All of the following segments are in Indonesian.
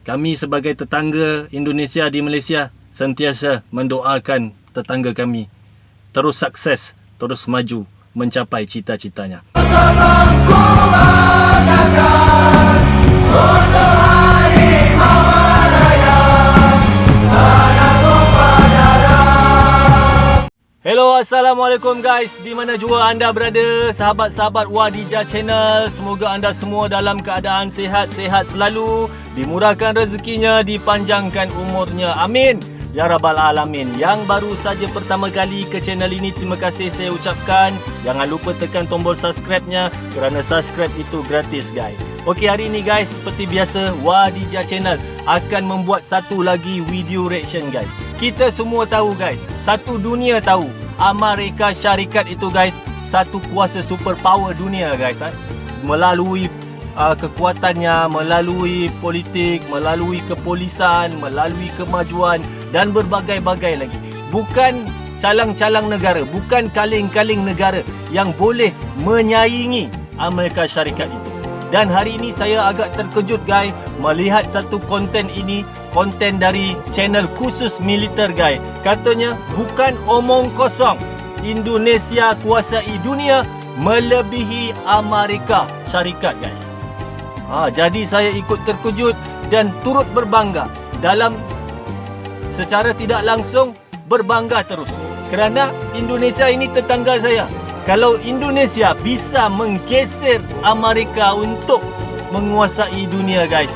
Kami sebagai tetangga Indonesia di Malaysia sentiasa mendoakan tetangga kami terus sukses, terus maju mencapai cita-citanya. Hello, Assalamualaikum guys. Di mana jua anda berada, sahabat-sahabat Wadijah Channel. Semoga anda semua dalam keadaan sihat-sihat selalu, dimurahkan rezekinya, dipanjangkan umurnya. Amin. Ya Rabbal Alamin. Yang baru saja pertama kali ke channel ini, terima kasih saya ucapkan. Jangan lupa tekan tombol subscribe-nya, kerana subscribe itu gratis guys. Okey, hari ini guys, seperti biasa Wadijah Channel akan membuat satu lagi video reaction guys. Kita semua tahu guys, satu dunia tahu Amerika Syarikat itu guys satu kuasa super power dunia guys. Melalui kekuatannya, melalui politik, melalui kepolisan, melalui kemajuan dan berbagai-bagai lagi. Bukan calang-calang negara, bukan kaleng-kaleng negara yang boleh menyaingi Amerika Syarikat itu. Dan hari ini saya agak terkejut guys melihat satu konten ini, konten dari channel khusus militer guys. Katanya bukan omong kosong, Indonesia kuasai dunia melebihi Amerika Syarikat guys. Jadi saya ikut terkejut dan turut berbangga, dalam secara tidak langsung berbangga terus, kerana Indonesia ini tetangga saya. Kalau Indonesia bisa menggeser Amerika untuk menguasai dunia guys,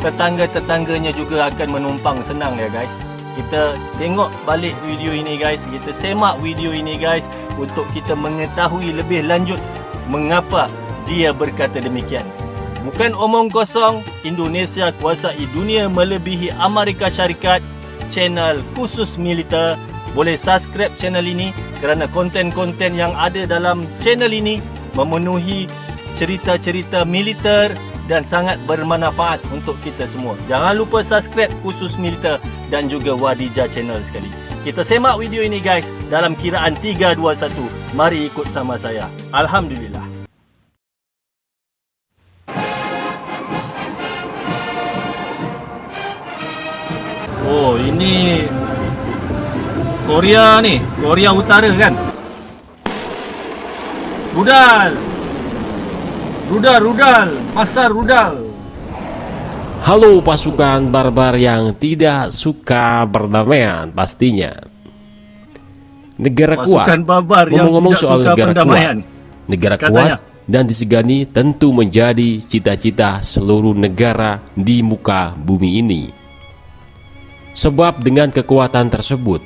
tetangga-tetangganya juga akan menumpang senang ya guys. Kita tengok balik video ini guys, kita semak video ini guys, untuk kita mengetahui lebih lanjut mengapa dia berkata demikian. Bukan omong kosong, Indonesia kuasai dunia melebihi Amerika Syarikat. Channel khusus militer. Boleh subscribe channel ini kerana konten-konten yang ada dalam channel ini memenuhi cerita-cerita militer dan sangat bermanfaat untuk kita semua. Jangan lupa subscribe khusus militer dan juga Wadijah Channel sekali. Kita semak video ini guys dalam kiraan 3, 2, 1. Mari ikut sama saya. Alhamdulillah. Oh, ini Korea ni, Korea Utara kan? Rudal, pasar rudal. Halo pasukan barbar yang tidak suka perdamaian pastinya. Negara kuat. Ngomong-ngomong soal negara kuat, negara kuat dan disegani tentu menjadi cita-cita seluruh negara di muka bumi ini. Sebab dengan kekuatan tersebut,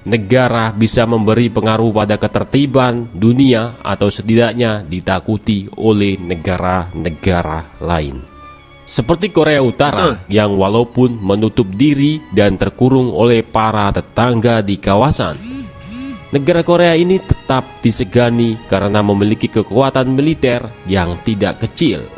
negara bisa memberi pengaruh pada ketertiban dunia atau setidaknya ditakuti oleh negara-negara lain. Seperti Korea Utara yang walaupun menutup diri dan terkurung oleh para tetangga di kawasan, negara Korea ini tetap disegani karena memiliki kekuatan militer yang tidak kecil.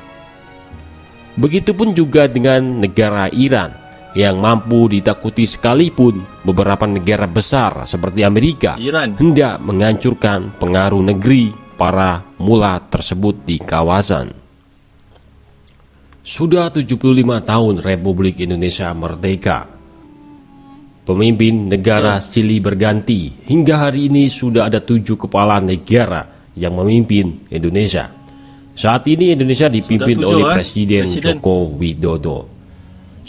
Begitupun juga dengan negara Iran yang mampu ditakuti sekalipun beberapa negara besar seperti Amerika hendak menghancurkan pengaruh negeri para mula tersebut di kawasan. Sudah 75 tahun Republik Indonesia merdeka. Pemimpin negara silih berganti. Hingga hari ini sudah ada 7 kepala negara yang memimpin Indonesia. Saat ini Indonesia dipimpin oleh Presiden Joko Widodo.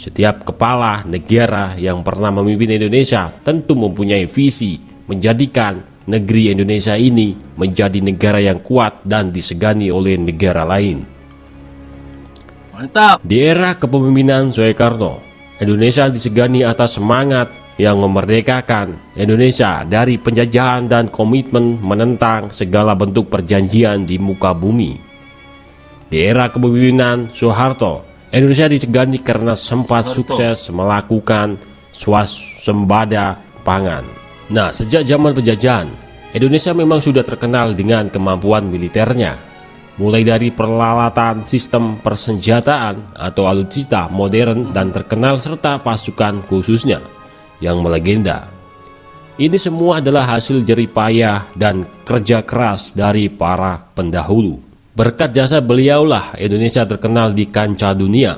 Setiap kepala negara yang pernah memimpin Indonesia tentu mempunyai visi menjadikan negeri Indonesia ini menjadi negara yang kuat dan disegani oleh negara lain. Mantap. Di era kepemimpinan Soekarno, Indonesia disegani atas semangat yang memerdekakan Indonesia dari penjajahan dan komitmen menentang segala bentuk perjanjian di muka bumi. Di era kepemimpinan Soeharto, Indonesia disegani karena sempat sukses melakukan swasembada pangan. Nah, sejak zaman penjajahan, Indonesia memang sudah terkenal dengan kemampuan militernya. Mulai dari peralatan sistem persenjataan atau alutsista modern dan terkenal serta pasukan khususnya yang melegenda. Ini semua adalah hasil jerih payah dan kerja keras dari para pendahulu. Berkat jasa beliaulah Indonesia terkenal di kancah dunia.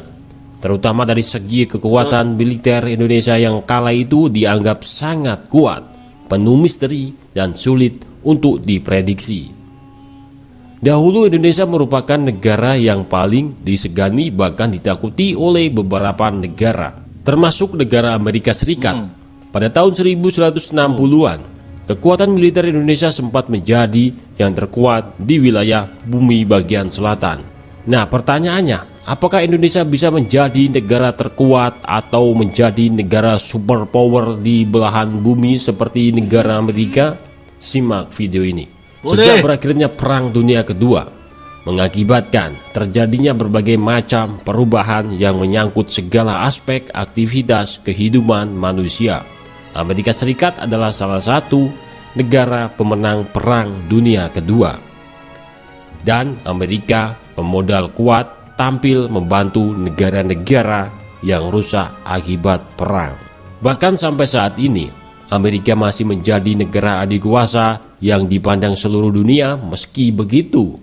terutama dari segi kekuatan militer Indonesia yang kala itu dianggap sangat kuat, penuh misteri, dan sulit untuk diprediksi. Dahulu Indonesia merupakan negara yang paling disegani bahkan ditakuti oleh beberapa negara, termasuk negara Amerika Serikat. Pada tahun 1960-an, kekuatan militer Indonesia sempat menjadi yang terkuat di wilayah bumi bagian selatan. Nah, pertanyaannya, apakah Indonesia bisa menjadi negara terkuat atau menjadi negara superpower di belahan bumi seperti negara Amerika? Simak video ini. Sejak berakhirnya Perang Dunia Kedua, mengakibatkan terjadinya berbagai macam perubahan yang menyangkut segala aspek aktivitas kehidupan manusia. Amerika Serikat adalah salah satu negara pemenang Perang Dunia Kedua. Dan Amerika pemodal kuat tampil membantu negara-negara yang rusak akibat perang. Bahkan sampai saat ini, Amerika masih menjadi negara adikuasa yang dipandang seluruh dunia. Meski begitu,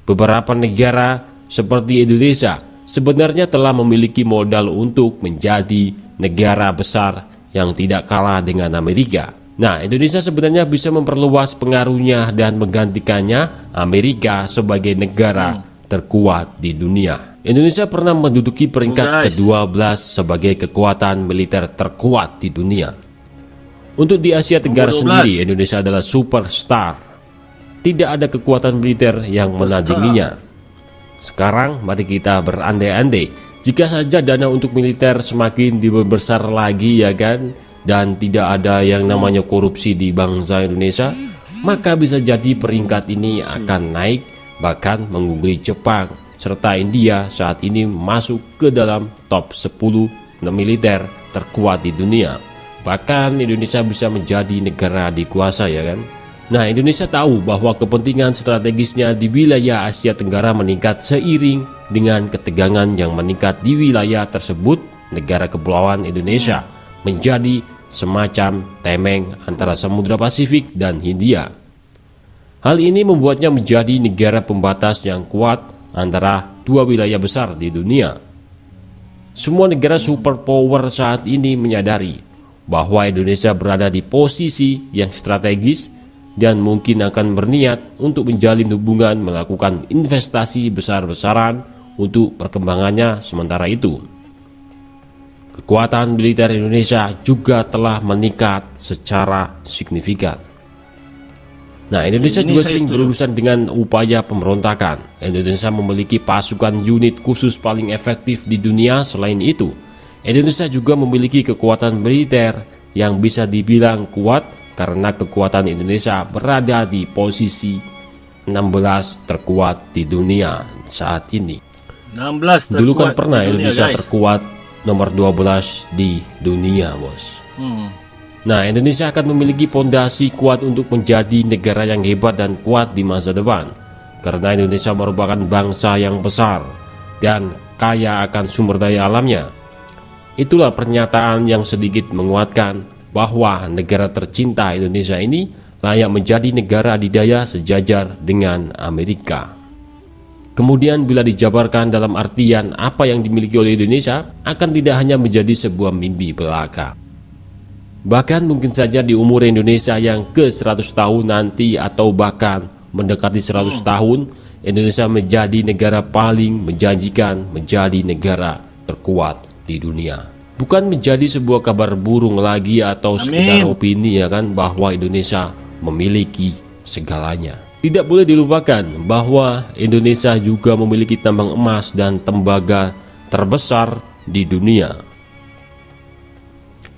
beberapa negara seperti Indonesia sebenarnya telah memiliki modal untuk menjadi negara besar yang tidak kalah dengan Amerika. Nah, Indonesia sebenarnya bisa memperluas pengaruhnya dan menggantikannya Amerika sebagai negara terkuat di dunia. Indonesia pernah menduduki peringkat ke-12 sebagai kekuatan militer terkuat di dunia. Untuk di Asia Tenggara sendiri, Indonesia adalah superstar. Tidak ada kekuatan militer yang menandinginya. Sekarang mari kita berandai-andai, jika saja dana untuk militer semakin dibesar lagi, ya kan, dan tidak ada yang namanya korupsi di bangsa Indonesia, maka bisa jadi peringkat ini akan naik, bahkan mengungguli Jepang serta India saat ini masuk ke dalam top 10 militer terkuat di dunia. Bahkan Indonesia bisa menjadi negara adikuasa, ya kan. Nah, Indonesia tahu bahwa kepentingan strategisnya di wilayah Asia Tenggara meningkat seiring dengan ketegangan yang meningkat di wilayah tersebut. Negara Kepulauan Indonesia menjadi semacam tameng antara Samudra Pasifik dan Hindia. Hal ini membuatnya menjadi negara pembatas yang kuat antara dua wilayah besar di dunia. Semua negara superpower saat ini menyadari bahwa Indonesia berada di posisi yang strategis dan mungkin akan berniat untuk menjalin hubungan, melakukan investasi besar-besaran untuk perkembangannya. Sementara itu, kekuatan militer Indonesia juga telah meningkat secara signifikan. Nah, Indonesia juga sering berurusan dengan upaya pemberontakan. Indonesia memiliki pasukan unit khusus paling efektif di dunia. Selain itu, Indonesia juga memiliki kekuatan militer yang bisa dibilang kuat karena kekuatan Indonesia berada di posisi 16 terkuat di dunia saat ini. 16 Dulu kan pernah Indonesia terkuat nomor 12 di dunia, bos. Nah, Indonesia akan memiliki fondasi kuat untuk menjadi negara yang hebat dan kuat di masa depan. Karena Indonesia merupakan bangsa yang besar dan kaya akan sumber daya alamnya. Itulah pernyataan yang sedikit menguatkan bahwa negara tercinta Indonesia ini layak menjadi negara adidaya sejajar dengan Amerika. Kemudian bila dijabarkan dalam artian apa yang dimiliki oleh Indonesia, akan tidak hanya menjadi sebuah mimpi belaka. Bahkan mungkin saja di umur Indonesia yang ke 100 tahun nanti atau bahkan mendekati 100 tahun, Indonesia menjadi negara paling menjanjikan menjadi negara terkuat di dunia. Bukan menjadi sebuah kabar burung lagi atau sekedar opini, ya kan, bahwa Indonesia memiliki segalanya. Tidak boleh dilupakan bahwa Indonesia juga memiliki tambang emas dan tembaga terbesar di dunia.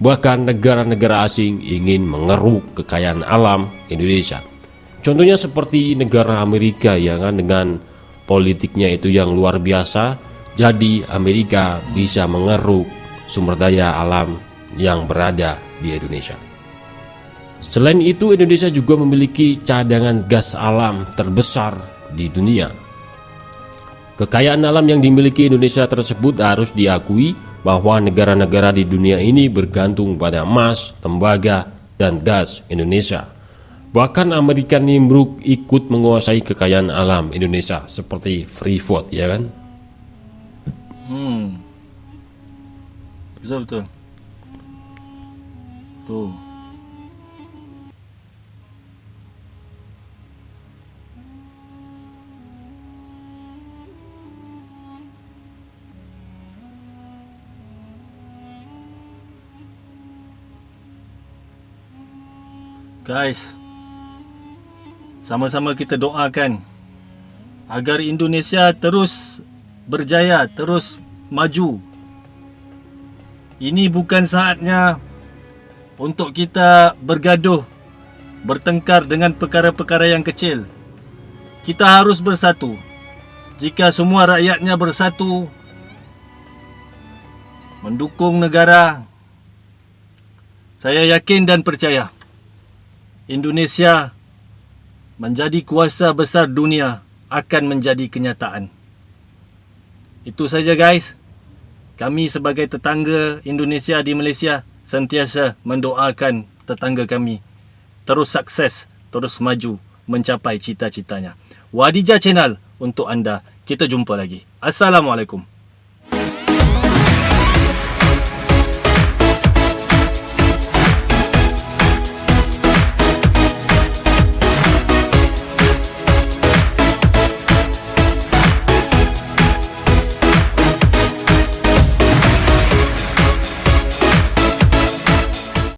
Bahkan negara-negara asing ingin mengeruk kekayaan alam Indonesia. Contohnya seperti negara Amerika, ya kan, dengan politiknya itu yang luar biasa. Jadi Amerika bisa mengeruk sumber daya alam yang berada di Indonesia. Selain itu, Indonesia juga memiliki cadangan gas alam terbesar di dunia. Kekayaan alam yang dimiliki Indonesia tersebut harus diakui bahwa negara-negara di dunia ini bergantung pada emas, tembaga, dan gas Indonesia. Bahkan Amerika nimbruk ikut menguasai kekayaan alam Indonesia seperti Freeport, ya kan? Betul. Tuh. Guys, sama-sama kita doakan agar Indonesia terus berjaya, terus maju. Ini bukan saatnya untuk kita bergaduh, bertengkar dengan perkara-perkara yang kecil. Kita harus bersatu. Jika semua rakyatnya bersatu, mendukung negara, saya yakin dan percaya Indonesia menjadi kuasa besar dunia akan menjadi kenyataan. Itu saja guys. Kami sebagai tetangga Indonesia di Malaysia sentiasa mendoakan tetangga kami terus sukses, terus maju mencapai cita-citanya. Wadijah Channel untuk anda. Kita jumpa lagi. Assalamualaikum.